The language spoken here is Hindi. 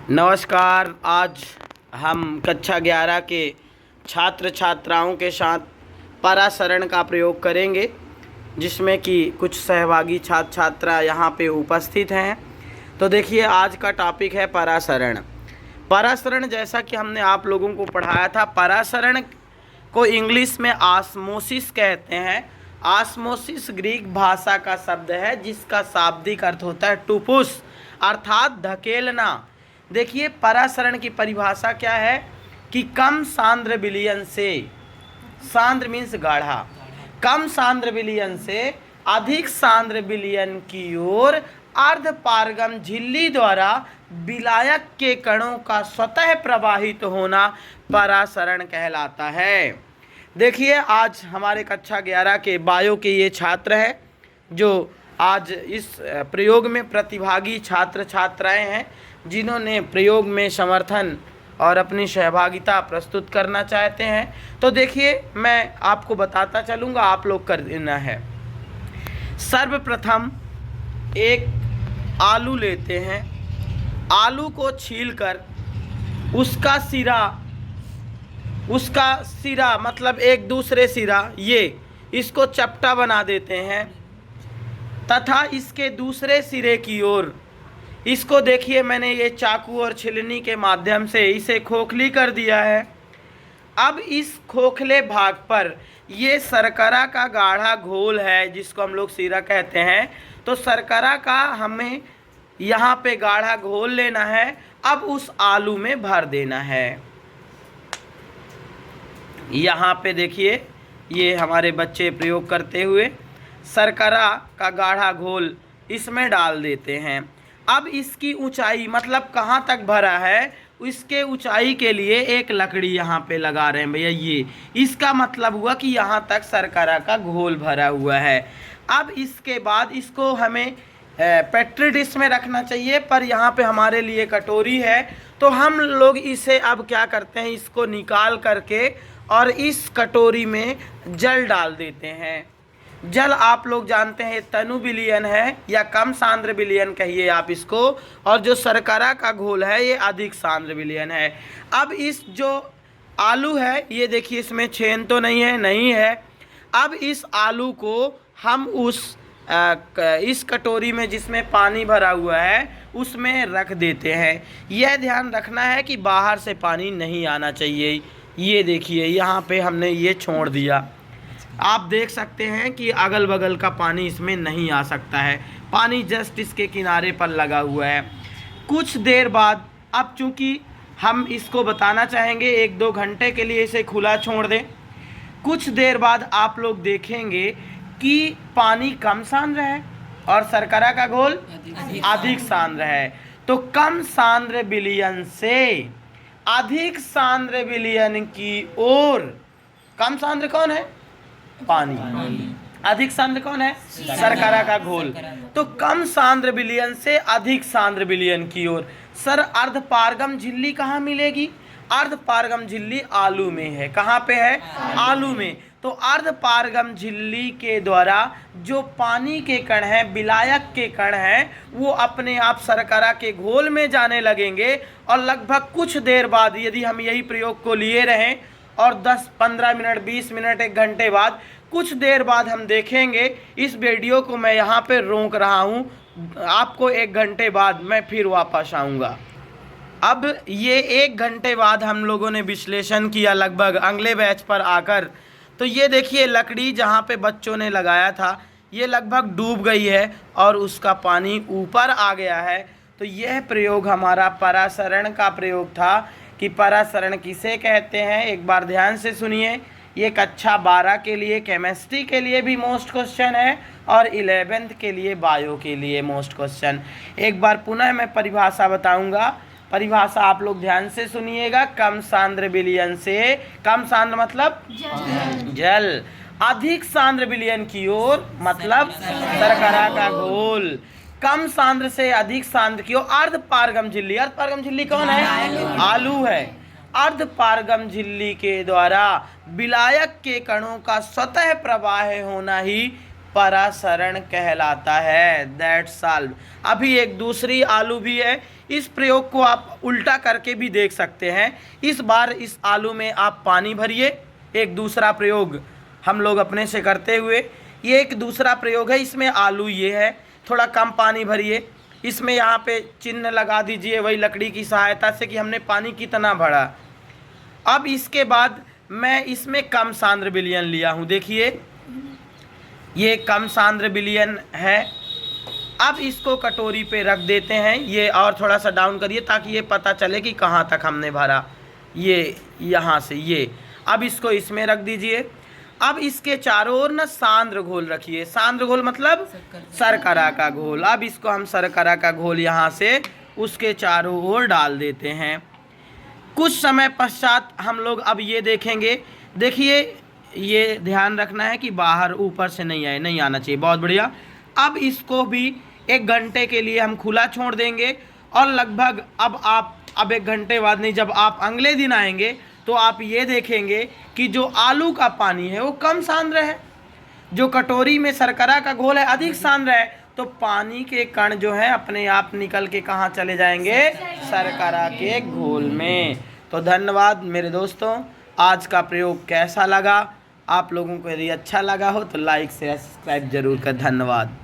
नमस्कार। आज हम कक्षा 11 के छात्र छात्राओं के साथ परासरण का प्रयोग करेंगे, जिसमें कि कुछ सहभागी छात्र छात्रा यहाँ पे उपस्थित हैं। तो देखिए, आज का टॉपिक है परासरण। परासरण जैसा कि हमने आप लोगों को पढ़ाया था, परासरण को इंग्लिश में ऑस्मोसिस कहते हैं। ऑस्मोसिस ग्रीक भाषा का शब्द है, जिसका शाब्दिक अर्थ होता है टू पुश, अर्थात धकेलना। देखिए, परासरण की परिभाषा क्या है कि कम सांद्र विलयन से, सांद्र मीन्स गाढ़ा, कम सांद्र विलयन से अधिक सांद्र विलयन की ओर अर्ध पारगम झिल्ली द्वारा विलायक के कणों का स्वतः प्रवाहित होना परासरण कहलाता है। देखिए, आज हमारे कक्षा 11 के बायो के ये छात्र हैं, जो आज इस प्रयोग में प्रतिभागी छात्र छात्राएं हैं, जिन्होंने प्रयोग में समर्थन और अपनी सहभागिता प्रस्तुत करना चाहते हैं। तो देखिए, मैं आपको बताता चलूँगा, आप लोग कर देना है। सर्वप्रथम एक आलू लेते हैं। आलू को छीलकर उसका सिरा मतलब एक दूसरे सिरा, ये इसको चपटा बना देते हैं तथा इसके दूसरे सिरे की ओर इसको, देखिए मैंने ये चाकू और छिलनी के माध्यम से इसे खोखली कर दिया है। अब इस खोखले भाग पर ये शर्करा का गाढ़ा घोल है, जिसको हम लोग सीरा कहते हैं। तो शर्करा का हमें यहाँ पे गाढ़ा घोल लेना है। अब उस आलू में भर देना है। यहाँ पे देखिए, ये हमारे बच्चे प्रयोग करते हुए शर्करा का गाढ़ा घोल इसमें डाल देते हैं। अब इसकी ऊंचाई मतलब कहाँ तक भरा है, इसके ऊंचाई के लिए एक लकड़ी यहाँ पे लगा रहे हैं भैया। ये इसका मतलब हुआ कि यहाँ तक शर्करा का घोल भरा हुआ है। अब इसके बाद इसको हमें पेट्री डिश में रखना चाहिए, पर यहाँ पे हमारे लिए कटोरी है। तो हम लोग इसे अब क्या करते हैं, इसको निकाल करके और इस कटोरी में जल डाल देते हैं। जल आप लोग जानते हैं तनु विलयन है, या कम सांद्र विलयन कहिए आप इसको, और जो शर्करा का घोल है ये अधिक सांद्र विलयन है। अब इस जो आलू है, ये देखिए इसमें छेद तो नहीं है। अब इस आलू को हम इस कटोरी में जिसमें पानी भरा हुआ है उसमें रख देते हैं। यह ध्यान रखना है कि बाहर से पानी नहीं आना चाहिए। ये देखिए, यहाँ पे हमने ये छोड़ दिया। आप देख सकते हैं कि अगल बगल का पानी इसमें नहीं आ सकता है, पानी जस्ट इसके किनारे पर लगा हुआ है। कुछ देर बाद, अब चूंकि हम इसको बताना चाहेंगे 1-2 घंटे के लिए इसे खुला छोड़ दें। कुछ देर बाद आप लोग देखेंगे कि पानी कम सांद्र है और शर्करा का घोल अधिक सांद्र है। तो कम सांद्र विलयन से अधिक सांद्र विलयन की ओर, कम सांद्र कौन है? पानी। अधिक सांद्र कौन है? शर्करा का घोल। तो कम सांद्र विलयन से अधिक सांद्र विलयन की ओर। सर, अर्ध पारगम झिल्ली कहाँ मिलेगी? अर्ध पारगम झिल्ली आलू में है। कहाँ पे है? आलू में। तो अर्ध पारगम झिल्ली के द्वारा जो पानी के कण हैं, विलायक के कण हैं, वो अपने आप शर्करा के घोल में जाने लगेंगे। और लगभग कुछ देर बाद, यदि हम यही प्रयोग को लिए रहें और 10-15 मिनट, 20 मिनट, 1 घंटे बाद, कुछ देर बाद हम देखेंगे, इस वीडियो को मैं यहाँ पे रोक रहा हूँ, आपको 1 घंटे बाद मैं फिर वापस आऊँगा। अब ये 1 घंटे बाद हम लोगों ने विश्लेषण किया लगभग अगले बैच पर आकर। तो ये देखिए, लकड़ी जहाँ पे बच्चों ने लगाया था ये लगभग डूब गई है और उसका पानी ऊपर आ गया है। तो यह प्रयोग हमारा परासरण का प्रयोग था कि परासरण किसे कहते हैं। एक बार ध्यान से सुनिए, ये कक्षा 12 के लिए केमिस्ट्री के लिए भी मोस्ट क्वेश्चन है और 11th के लिए बायो के लिए मोस्ट क्वेश्चन। एक बार पुनः मैं परिभाषा बताऊंगा। परिभाषा आप लोग ध्यान से सुनिएगा। कम सांद्र विलयन से, कम सांद्र मतलब जल, अधिक सांद्र विलयन की ओर मतलब शर्करा का घोल। कम सांद्र से अधिक सांद्र की ओर अर्ध पारगम झिल्ली। अर्ध पारगम झिल्ली कौन है? आलू है। अर्ध पारगम झिल्ली के द्वारा विलायक के कणों का स्वतः प्रवाह होना ही परासरण कहलाता है। That solve. अभी एक दूसरी आलू भी है, इस प्रयोग को आप उल्टा करके भी देख सकते हैं। इस बार इस आलू में आप पानी भरिए। एक दूसरा प्रयोग हम लोग अपने से करते हुए, ये एक दूसरा प्रयोग है, इसमें आलू ये है, थोड़ा कम पानी भरिए। इसमें यहाँ पे चिन्ह लगा दीजिए वही लकड़ी की सहायता से कि हमने पानी कितना भरा। अब इसके बाद मैं इसमें कम सांद्र विलयन लिया हूँ। देखिए ये कम सांद्र विलयन है। अब इसको कटोरी पे रख देते हैं। ये और थोड़ा सा डाउन करिए ताकि ये पता चले कि कहाँ तक हमने भरा। ये यहाँ से ये, अब इसको इसमें रख दीजिए। अब इसके चारों ओर ना सांद्र घोल रखिए। सांद्र घोल मतलब शर्करा का घोल। अब इसको हम शर्करा का घोल यहाँ से उसके चारों ओर डाल देते हैं। कुछ समय पश्चात हम लोग अब ये देखेंगे। देखिए ये ध्यान रखना है कि बाहर ऊपर से नहीं आना चाहिए। बहुत बढ़िया। अब इसको भी 1 घंटे के लिए हम खुला छोड़ देंगे और लगभग अब 1 घंटे बाद नहीं, जब आप अगले दिन आएंगे तो आप ये देखेंगे कि जो आलू का पानी है वो कम सांद्र है, जो कटोरी में शर्करा का घोल है अधिक सांद्र है। तो पानी के कण जो है अपने आप निकल के कहाँ चले जाएंगे? शर्करा के घोल में। तो धन्यवाद मेरे दोस्तों। आज का प्रयोग कैसा लगा? आप लोगों को यदि अच्छा लगा हो तो लाइक शेयर सब्सक्राइब जरूर कर। धन्यवाद।